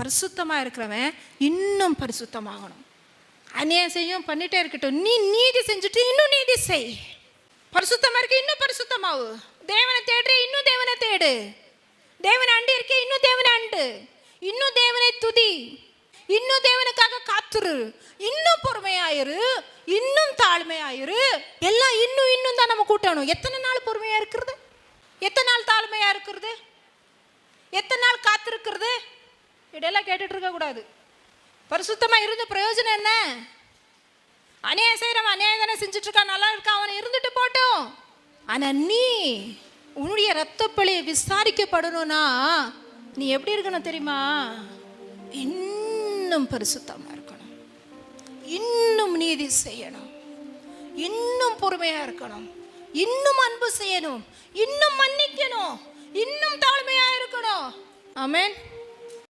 பரிசுத்தமாக இருக்கிறவன் இன்னும் பரிசுத்தமாகணும். அநியாயம் செய்யும் பண்ணிட்டே இருக்கட்டும், நீ நீதி செஞ்சுட்டு இன்னும் நீதி செய். பரிசுத்தமாக இருக்க இன்னும் பரிசுத்தமாவு. தேவனை தேடுற இன்னும் தேவனை தேடு. தேவனை அண்டு இருக்க இன்னும் தேவனை அண்டு. இன்னும் தேவனை துதி. இன்னும் தேவனுக்காக காத்துரு. இன்னும் பொறுமையாயிரு. இன்னும் தாழ்மையாயிரு. எல்லாம் இன்னும் இன்னும் தான் நம்ம கூட்டணும். எத்தனை நாள் பொறுமையா இருக்கிறது? எத்தனை நாள் தாழ்மையா இருக்கிறது? எத்தனை நாள் காத்திருக்கிறது? இதெல்லாம் கேட்டுட்டு இருக்க கூடாது. பரிசுத்தமா இருந்த பிரயோஜனம் என்ன? அநியாயம் செய்யறவன் அநியாயம் தானே செஞ்சுட்டு இருக்கான், நல்லா இருக்கா, அவனை இருந்துட்டு போட்டோம். ஆனா நீ உன்னுடைய ரத்தப்பழி விசாரிக்கப்படணும்னா நீ எப்படி இருக்கணும் தெரியுமா? இன்னும் பரிசுத்தமா இருக்கணும், இன்னும் நீதி செய்யணும், இன்னும் பொறுமையா இருக்கணும், இன்னும் அன்பு செய்யணும், இன்னும் மன்னிக்கணும், இன்னும் தாழ்மையா இருக்கணும். ஆமென்.